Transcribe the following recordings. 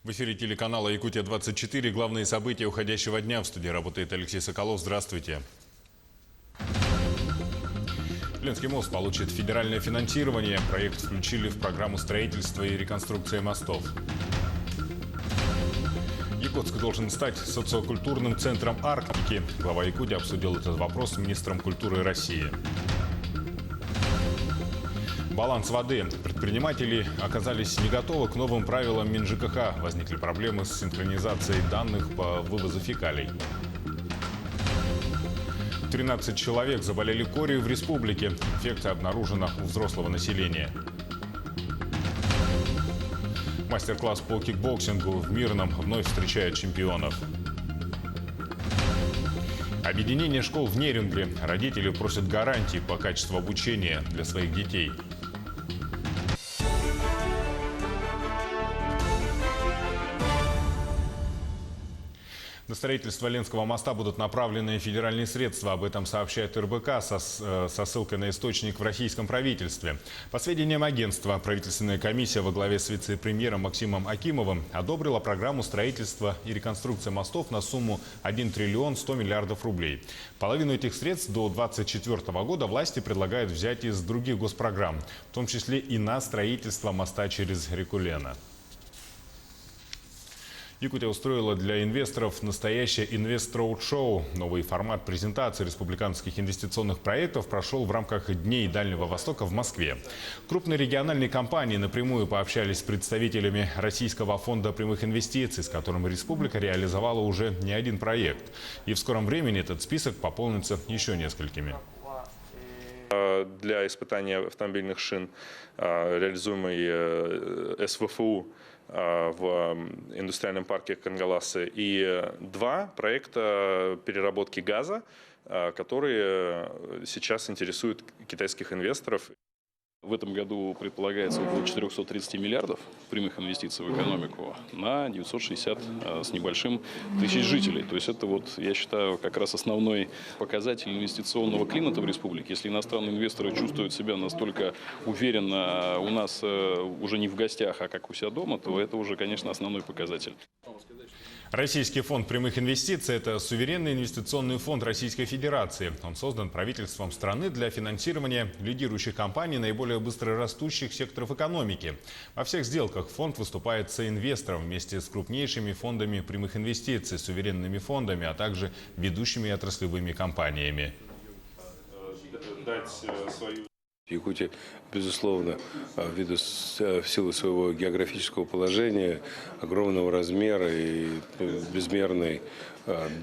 В эфире телеканала «Якутия-24». Главные события уходящего дня. В студии работает Алексей Соколов. Здравствуйте. Ленский мост получит федеральное финансирование. Проект включили в программу строительства и реконструкции мостов. Якутск должен стать социокультурным центром Арктики. Глава Якутии обсудил этот вопрос с министром культуры России. Баланс воды. Предприниматели оказались не готовы к новым правилам МинЖКХ. Возникли проблемы с синхронизацией данных по вывозу фекалий. 13 человек заболели корью в республике. Инфекция обнаружена у взрослого населения. Мастер-класс по кикбоксингу в Мирном вновь встречает чемпионов. Объединение школ в Нерюнгри. Родители просят гарантии по качеству обучения для своих детей. На строительство Ленского моста будут направлены федеральные средства. Об этом сообщает РБК со ссылкой на источник в российском правительстве. По сведениям агентства, правительственная комиссия во главе с вице-премьером Максимом Акимовым одобрила программу строительства и реконструкции мостов на сумму 1 триллион 100 миллиардов рублей. Половину этих средств до 2024 года власти предлагают взять из других госпрограмм, в том числе и на строительство моста через реку Лена. Якутия устроила для инвесторов настоящее инвест-роуд-шоу. Новый формат презентации республиканских инвестиционных проектов прошел в рамках Дней Дальнего Востока в Москве. Крупные региональные компании напрямую пообщались с представителями Российского фонда прямых инвестиций, с которым республика реализовала уже не один проект. И в скором времени этот список пополнится еще несколькими. Для испытания автомобильных шин, реализуемый СВФУ в индустриальном парке Кангаласы, и 2 проекта переработки газа, которые сейчас интересуют китайских инвесторов. В этом году предполагается около 430 миллиардов прямых инвестиций в экономику на 960 с небольшим тысяч жителей. То есть это, я считаю, как раз основной показатель инвестиционного климата в республике. Если иностранные инвесторы чувствуют себя настолько уверенно у нас уже не в гостях, а как у себя дома, то это уже, конечно, основной показатель. Российский фонд прямых инвестиций – это суверенный инвестиционный фонд Российской Федерации. Он создан правительством страны для финансирования лидирующих компаний наиболее быстрорастущих секторов экономики. Во всех сделках фонд выступает соинвестором вместе с крупнейшими фондами прямых инвестиций, суверенными фондами, а также ведущими отраслевыми компаниями. Якутия, безусловно, в силу своего географического положения, огромного размера и безмерной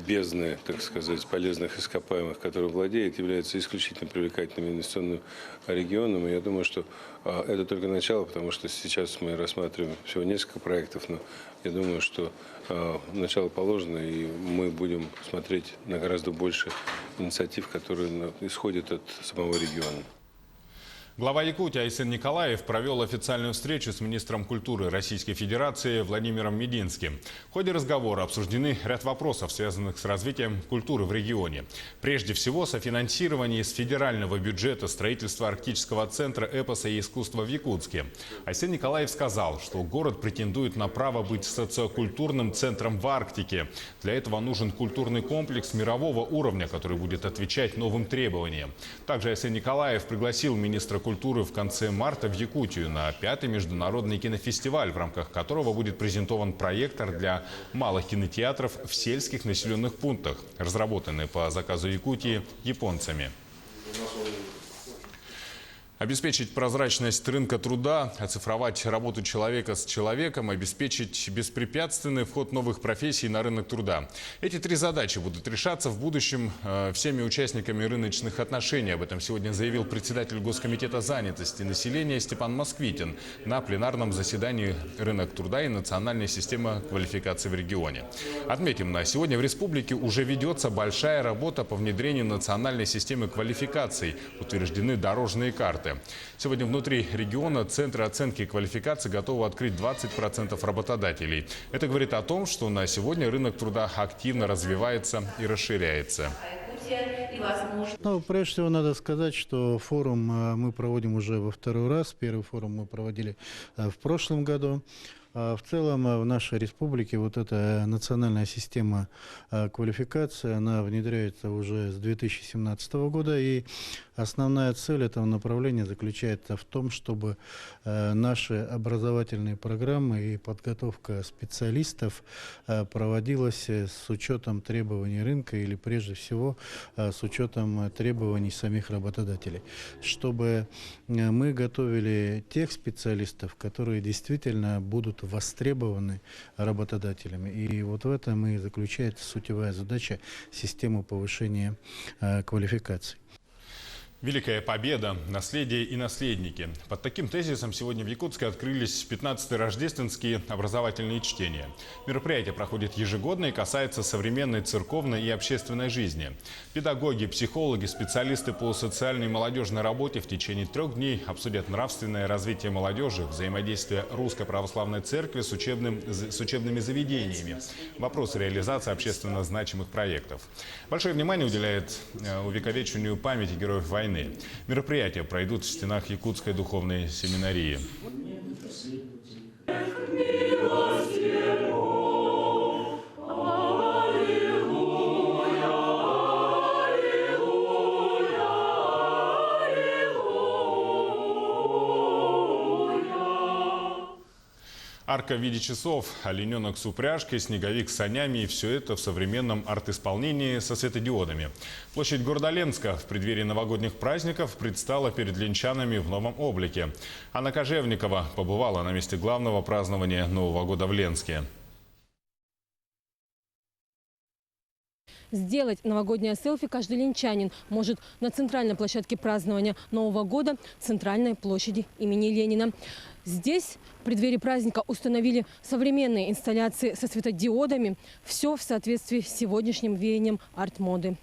бездны, так сказать, полезных ископаемых, которые владеет, является исключительно привлекательным инвестиционным регионом. И я думаю, что это только начало, потому что сейчас мы рассматриваем всего несколько проектов, но я думаю, что начало положено, и мы будем смотреть на гораздо больше инициатив, которые исходят от самого региона. Глава Якутии Айсен Николаев провел официальную встречу с министром культуры Российской Федерации Владимиром Мединским. В ходе разговора обсуждены ряд вопросов, связанных с развитием культуры в регионе. Прежде всего, софинансирование из федерального бюджета строительства арктического центра эпоса и искусства в Якутске. Айсен Николаев сказал, что город претендует на право быть социокультурным центром в Арктике. Для этого нужен культурный комплекс мирового уровня, который будет отвечать новым требованиям. Также Айсен Николаев пригласил министра культуры в конце марта в Якутию на 5-й международный кинофестиваль, в рамках которого будет презентован проектор для малых кинотеатров в сельских населенных пунктах, разработанный по заказу Якутии японцами. Обеспечить прозрачность рынка труда, оцифровать работу человека с человеком, обеспечить беспрепятственный вход новых профессий на рынок труда. Эти 3 задачи будут решаться в будущем всеми участниками рыночных отношений. Об этом сегодня заявил председатель Госкомитета занятости населения Степан Москвитин на пленарном заседании «Рынок труда и национальная система квалификации в регионе». Отметим, на сегодня в республике уже ведется большая работа по внедрению национальной системы квалификаций. Утверждены дорожные карты. Сегодня внутри региона центры оценки квалификации готовы открыть 20% работодателей. Это говорит о том, что на сегодня рынок труда активно развивается и расширяется. Прежде всего надо сказать, что форум мы проводим уже во 2-й раз. Первый форум мы проводили в прошлом году. В целом в нашей республике вот эта национальная система квалификации, она внедряется уже с 2017 года, и основная цель этого направления заключается в том, чтобы наши образовательные программы и подготовка специалистов проводилась с учетом требований рынка или прежде всего с учетом требований самих работодателей, чтобы мы готовили тех специалистов, которые действительно будут востребованы работодателями. И вот в этом и заключается сутевая задача системы повышения квалификации. Великая победа, наследие и наследники. Под таким тезисом сегодня в Якутске открылись 15-е рождественские образовательные чтения. Мероприятие проходит ежегодно и касается современной церковной и общественной жизни. Педагоги, психологи, специалисты по социальной и молодежной работе в течение 3 дней обсудят нравственное развитие молодежи, взаимодействие Русской Православной Церкви с учебными заведениями, вопросы реализации общественно значимых проектов. Большое внимание уделяет увековечению памяти героев войны. Мероприятия пройдут в стенах Якутской духовной семинарии. Арка в виде часов, олененок с упряжкой, снеговик с санями – и все это в современном арт-исполнении со светодиодами. Площадь города Ленска в преддверии новогодних праздников предстала перед ленчанами в новом облике. Анна Кожевникова побывала на месте главного празднования Нового года в Ленске. Сделать новогоднее селфи каждый ленчанин может на центральной площадке празднования Нового года центральной площади имени Ленина. Здесь в преддверии праздника установили современные инсталляции со светодиодами. Все в соответствии с сегодняшним веянием арт-моды.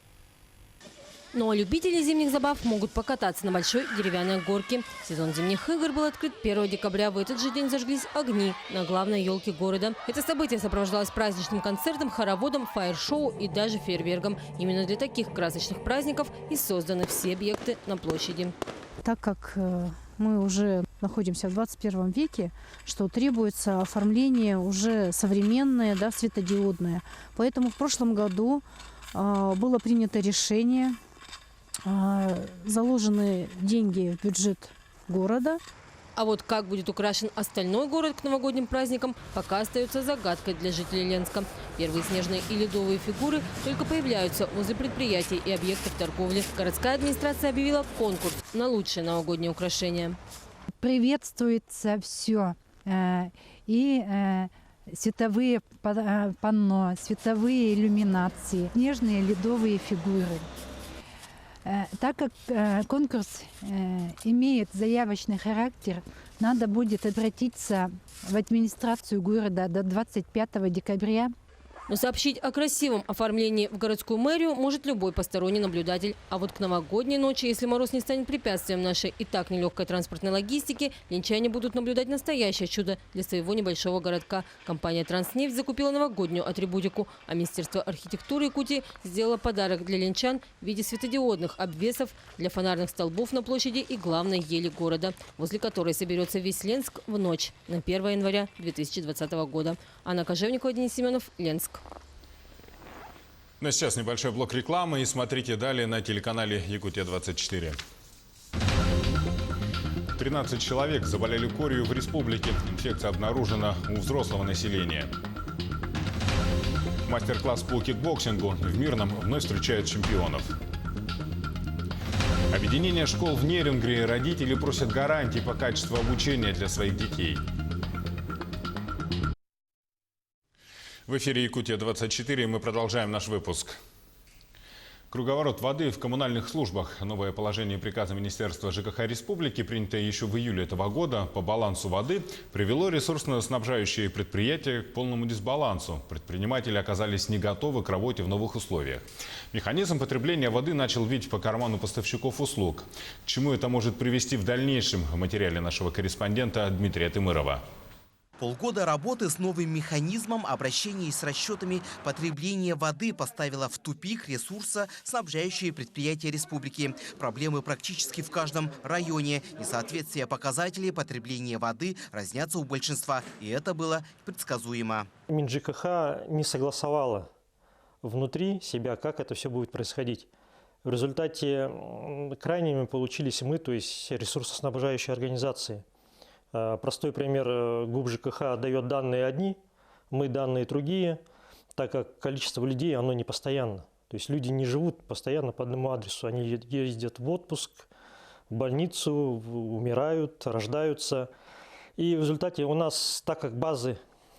Ну а любители зимних забав могут покататься на большой деревянной горке. Сезон зимних игр был открыт 1 декабря. В этот же день зажглись огни на главной елке города. Это событие сопровождалось праздничным концертом, хороводом, фаер-шоу и даже фейерверком. Именно для таких красочных праздников и созданы все объекты на площади. Так как мы уже находимся в 21 веке, что требуется оформление уже современное, да, светодиодное. Поэтому в прошлом году было принято решение, заложены деньги в бюджет города. А вот как будет украшен остальной город к новогодним праздникам, пока остается загадкой для жителей Ленска. Первые снежные и ледовые фигуры только появляются возле предприятий и объектов торговли. Городская администрация объявила конкурс на лучшее новогоднее украшение. Приветствуется все. И световые панно, световые иллюминации, снежные ледовые фигуры. Так как конкурс имеет заявочный характер, надо будет обратиться в администрацию города до 25 декабря. Но сообщить о красивом оформлении в городскую мэрию может любой посторонний наблюдатель. А вот к новогодней ночи, если мороз не станет препятствием нашей и так нелегкой транспортной логистики, ленчане будут наблюдать настоящее чудо для своего небольшого городка. Компания «Транснефть» закупила новогоднюю атрибутику, а Министерство архитектуры Якутии сделало подарок для ленчан в виде светодиодных обвесов для фонарных столбов на площади и главной ели города, возле которой соберется весь Ленск в ночь на 1 января 2020 года. Анна Кожевникова, Денис Семенов, Ленск. Ну а сейчас небольшой блок рекламы, и смотрите далее на телеканале Якутия-24. 13 человек заболели корью в республике. Инфекция обнаружена у взрослого населения. Мастер-класс по кикбоксингу в Мирном вновь встречают чемпионов. Объединение школ в Нерингре. Родители просят гарантий по качеству обучения для своих детей. В эфире Якутия-24. Мы продолжаем наш выпуск. Круговорот воды в коммунальных службах. Новое положение приказа Министерства ЖКХ Республики, принятое еще в июле этого года по балансу воды, привело ресурсно-снабжающие предприятия к полному дисбалансу. Предприниматели оказались не готовы к работе в новых условиях. Механизм потребления воды начал бить по карману поставщиков услуг. К чему это может привести в дальнейшем, в материале нашего корреспондента Дмитрия Тымырова. Полгода работы с новым механизмом обращения с расчетами потребления воды поставило в тупик ресурсоснабжающие предприятия республики. Проблемы практически в каждом районе. Несоответствие показателей потребления воды разнятся у большинства. И это было предсказуемо. МинЖКХ не согласовала внутри себя, как это все будет происходить. В результате крайними получились мы, то есть ресурсоснабжающие организации. Простой пример: ГУП ЖКХ дает данные одни, мы данные другие, так как количество людей оно не постоянно. То есть люди не живут постоянно по одному адресу, они ездят в отпуск, в больницу, умирают, рождаются. И в результате у нас, так как базы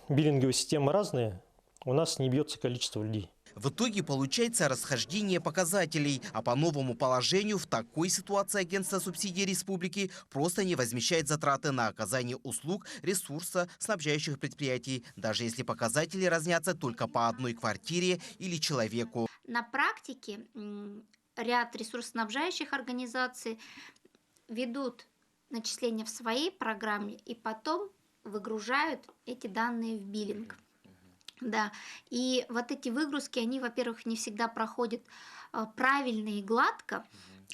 биллинговой системы разные, у нас не бьется количество людей. В итоге получается расхождение показателей, а по новому положению в такой ситуации агентство субсидий республики просто не возмещает затраты на оказание услуг ресурсоснабжающих предприятий, даже если показатели разнятся только по одной квартире или человеку. На практике ряд ресурсоснабжающих организаций ведут начисления в своей программе и потом выгружают эти данные в биллинг. Да, и вот эти выгрузки, они, во-первых, не всегда проходят правильно и гладко,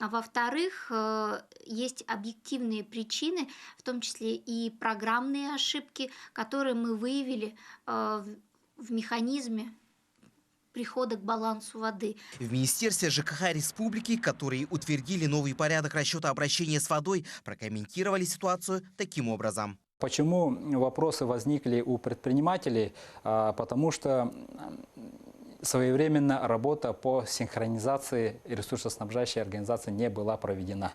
а во-вторых, есть объективные причины, в том числе и программные ошибки, которые мы выявили в механизме прихода к балансу воды. В Министерстве ЖКХ республики, которые утвердили новый порядок расчета обращения с водой, прокомментировали ситуацию таким образом. Почему вопросы возникли у предпринимателей? Потому что своевременно работа по синхронизации ресурсоснабжающей организации не была проведена.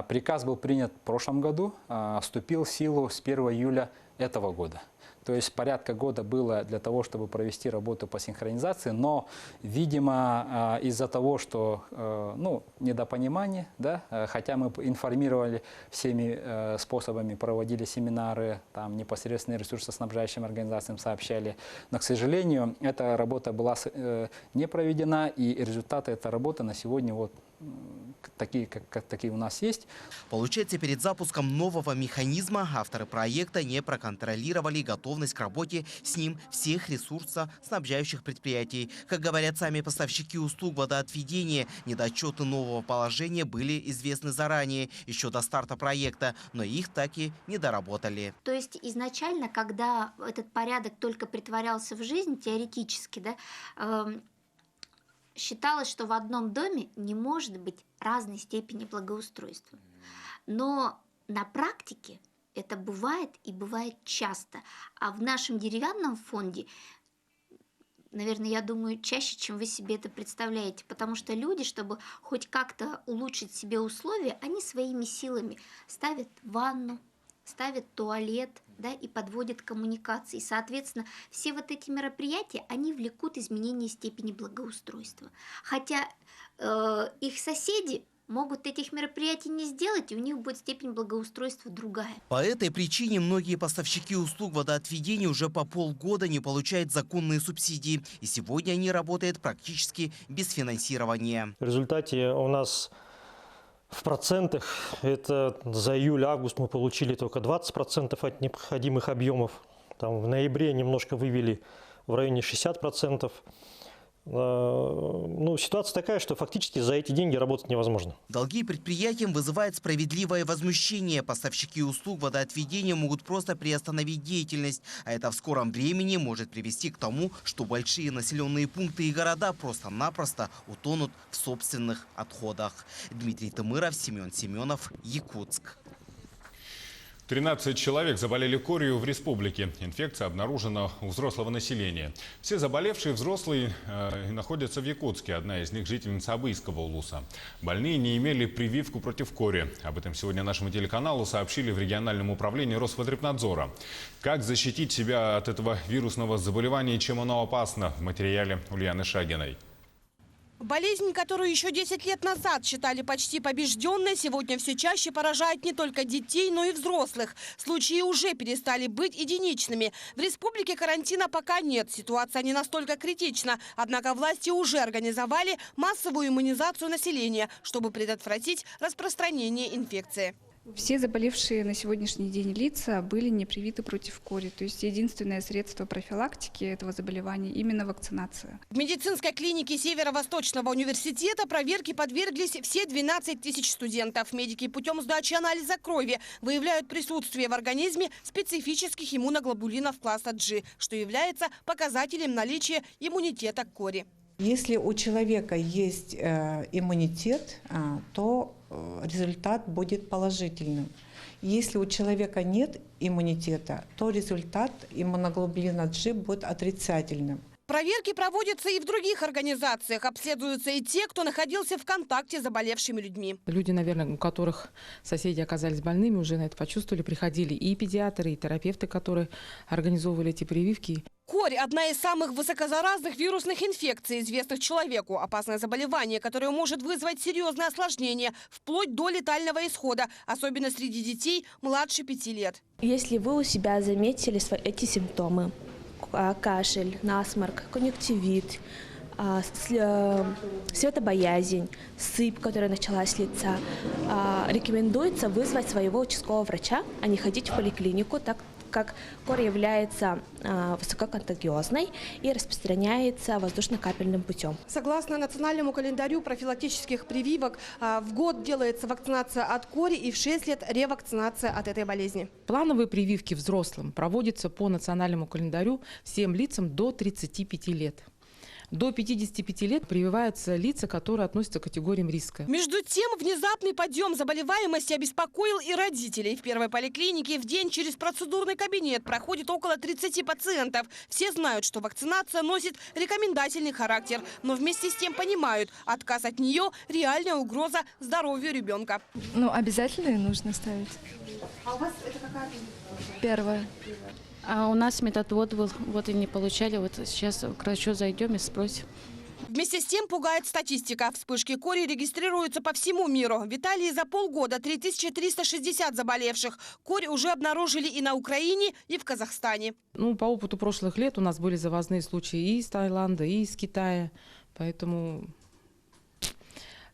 Приказ был принят в прошлом году, вступил в силу с 1 июля этого года. То есть порядка года было для того, чтобы провести работу по синхронизации, но, видимо, из-за того, что недопонимание, да, хотя мы информировали всеми способами, проводили семинары, там непосредственно ресурсоснабжающим организациям сообщали, но, к сожалению, эта работа была не проведена, и результаты этой работы на сегодня вот такие, такие у нас есть. Получается, перед запуском нового механизма авторы проекта не проконтролировали готовность к работе с ним всех ресурсоснабжающих предприятий. Как говорят сами поставщики услуг водоотведения, недочеты нового положения были известны заранее, еще до старта проекта, но их так и не доработали. То есть изначально, когда этот порядок только притворялся в жизнь, теоретически, да, считалось, что в одном доме не может быть разной степени благоустройства. Но на практике это бывает и бывает часто. А в нашем деревянном фонде, наверное, я думаю, чаще, чем вы себе это представляете. Потому что люди, чтобы хоть как-то улучшить себе условия, они своими силами ставят ванну, ставят туалет, да, и подводят коммуникации. Соответственно, все вот эти мероприятия, они влекут изменение степени благоустройства. Хотя их соседи могут этих мероприятий не сделать, и у них будет степень благоустройства другая. По этой причине многие поставщики услуг водоотведения уже по полгода не получают законные субсидии. И сегодня они работают практически без финансирования. В результате у нас в процентах, это за июль-август мы получили только 20% от необходимых объемов. Там в ноябре немножко вывели в районе 60%. Ситуация такая, что фактически за эти деньги работать невозможно. Долги предприятиям вызывают справедливое возмущение. Поставщики услуг водоотведения могут просто приостановить деятельность. А это в скором времени может привести к тому, что большие населенные пункты и города просто-напросто утонут в собственных отходах. Дмитрий Тымыров, Семен Семенов, Якутск. 13 человек заболели корью в республике. Инфекция обнаружена у взрослого населения. Все заболевшие взрослые находятся в Якутске. Одна из них – жительница Абыйского улуса. Больные не имели прививку против кори. Об этом сегодня нашему телеканалу сообщили в региональном управлении Роспотребнадзора. Как защитить себя от этого вирусного заболевания и чем оно опасно, в материале Ульяны Шагиной. Болезнь, которую еще 10 лет назад считали почти побежденной, сегодня все чаще поражает не только детей, но и взрослых. Случаи уже перестали быть единичными. В республике карантина пока нет, ситуация не настолько критична. Однако власти уже организовали массовую иммунизацию населения, чтобы предотвратить распространение инфекции. Все заболевшие на сегодняшний день лица были не привиты против кори. То есть единственное средство профилактики этого заболевания – именно вакцинация. В медицинской клинике Северо-Восточного университета проверке подверглись все 12 тысяч студентов. Медики путем сдачи анализа крови выявляют присутствие в организме специфических иммуноглобулинов класса G, что является показателем наличия иммунитета к кори. Если у человека есть иммунитет, то результат будет положительным. Если у человека нет иммунитета, то результат иммуноглобулина G будет отрицательным. Проверки проводятся и в других организациях. Обследуются и те, кто находился в контакте с заболевшими людьми. Люди, наверное, у которых соседи оказались больными, уже на это почувствовали. Приходили и педиатры, и терапевты, которые организовывали эти прививки. Корь – одна из самых высокозаразных вирусных инфекций, известных человеку. Опасное заболевание, которое может вызвать серьезные осложнения, вплоть до летального исхода, особенно среди детей младше 5 лет. Если вы у себя заметили эти симптомы – кашель, насморк, конъюнктивит, светобоязнь, сыпь, которая началась с лица, рекомендуется вызвать своего участкового врача, а не ходить в поликлинику, так как корь является высококонтагиозной и распространяется воздушно-капельным путем. Согласно национальному календарю профилактических прививок, в год делается вакцинация от кори и в 6 лет ревакцинация от этой болезни. Плановые прививки взрослым проводятся по национальному календарю всем лицам до 35 лет. До 55 лет прививаются лица, которые относятся к категориям риска. Между тем, внезапный подъем заболеваемости обеспокоил и родителей. В первой поликлинике в день через процедурный кабинет проходит около 30 пациентов. Все знают, что вакцинация носит рекомендательный характер, но вместе с тем понимают, отказ от нее – реальная угроза здоровью ребенка. Обязательно нужно ставить. А у вас это какая? Первая. А у нас методвод был, вот и не получали. Вот сейчас к врачу зайдем и спросим. Вместе с тем пугает статистика. Вспышки кори регистрируются по всему миру. В Италии за полгода 3360 заболевших. Корь уже обнаружили и на Украине, и в Казахстане. По опыту прошлых лет у нас были завозные случаи и из Таиланда, и из Китая. Поэтому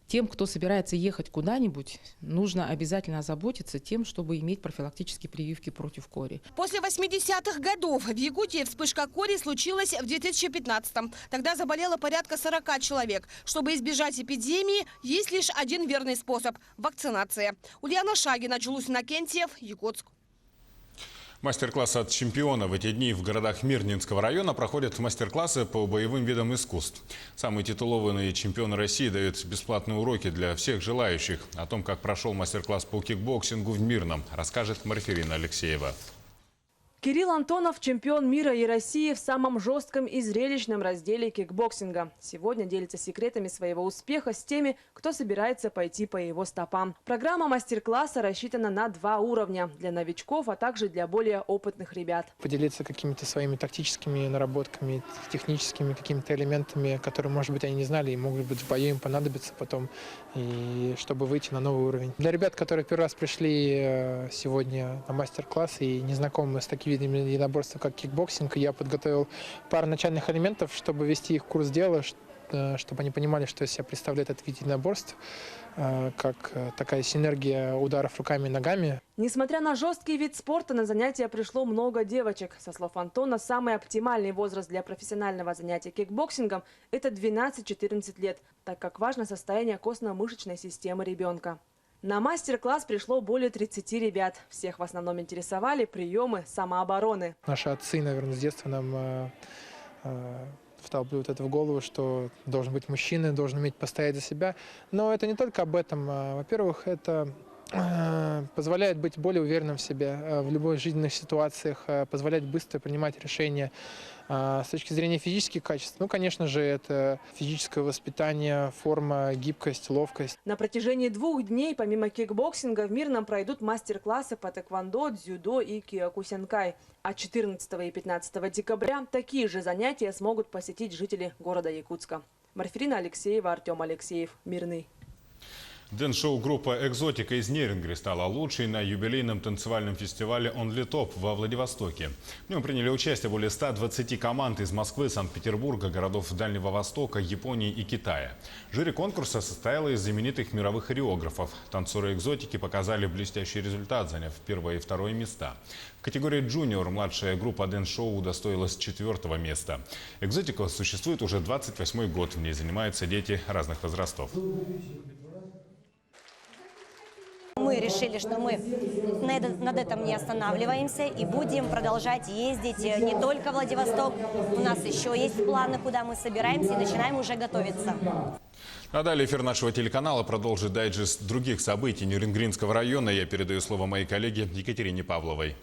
тем, кто собирается ехать куда-нибудь, нужно обязательно озаботиться тем, чтобы иметь профилактические прививки против кори. После 80-х годов в Якутии вспышка кори случилась в 2015-м. Тогда заболело порядка 40 человек. Чтобы избежать эпидемии, есть лишь один верный способ – вакцинация. Ульяна Шагина, Джулус Иннокентьев, Якутск. Мастер-класс от чемпиона. В эти дни в городах Мирнинского района проходят мастер-классы по боевым видам искусств. Самые титулованные чемпионы России дают бесплатные уроки для всех желающих. О том, как прошел мастер-класс по кикбоксингу в Мирном, расскажет Марфирина Алексеева. Кирилл Антонов – чемпион мира и России в самом жестком и зрелищном разделе кикбоксинга. Сегодня делится секретами своего успеха с теми, кто собирается пойти по его стопам. Программа мастер-класса рассчитана на 2 уровня – для новичков, а также для более опытных ребят. Поделиться какими-то своими тактическими наработками, техническими какими-то элементами, которые, может быть, они не знали и могут быть в бою им понадобиться потом, и чтобы выйти на новый уровень. Для ребят, которые первый раз пришли сегодня на мастер-класс и не знакомы с такими видами единоборства, как кикбоксинг, я подготовил пару начальных элементов, чтобы вести их в курс дела, чтобы они понимали, что из себя представляет этот вид единоборств, как такая синергия ударов руками и ногами. Несмотря на жесткий вид спорта, на занятия пришло много девочек. Со слов Антона, самый оптимальный возраст для профессионального занятия кикбоксингом – это 12-14 лет, так как важно состояние костно-мышечной системы ребенка. На мастер-класс пришло более 30 ребят. Всех в основном интересовали приемы самообороны. Наши отцы, наверное, с детства нам вталкивают это в голову, что должен быть мужчина, должен уметь постоять за себя. Но это не только об этом. Во-первых, это позволяет быть более уверенным в себе в любых жизненных ситуациях, позволяет быстро принимать решения. С точки зрения физических качеств, конечно же, это физическое воспитание, форма, гибкость, ловкость. На протяжении 2 дней, помимо кикбоксинга, в Мирном пройдут мастер-классы по тэквондо, дзюдо и киокусинкай. А 14 и 15 декабря такие же занятия смогут посетить жители города Якутска. Марфирина Алексеева, Артем Алексеев, Мирный. Дэнс-шоу группа «Экзотика» из Нерюнгри стала лучшей на юбилейном танцевальном фестивале «Only Top» во Владивостоке. В нем приняли участие более 120 команд из Москвы, Санкт-Петербурга, городов Дальнего Востока, Японии и Китая. Жюри конкурса состояло из знаменитых мировых хореографов. Танцоры «Экзотики» показали блестящий результат, заняв первое и второе места. В категории «Джуниор» младшая группа дэнс-шоу удостоилась 4-го места. «Экзотика» существует уже 28-й год. В ней занимаются дети разных возрастов. Мы решили, что мы над этим не останавливаемся и будем продолжать ездить не только в Владивосток. У нас еще есть планы, куда мы собираемся и начинаем уже готовиться. А далее эфир нашего телеканала продолжит дайджест других событий Нерюнгринского района. Я передаю слово моей коллеге Екатерине Павловой.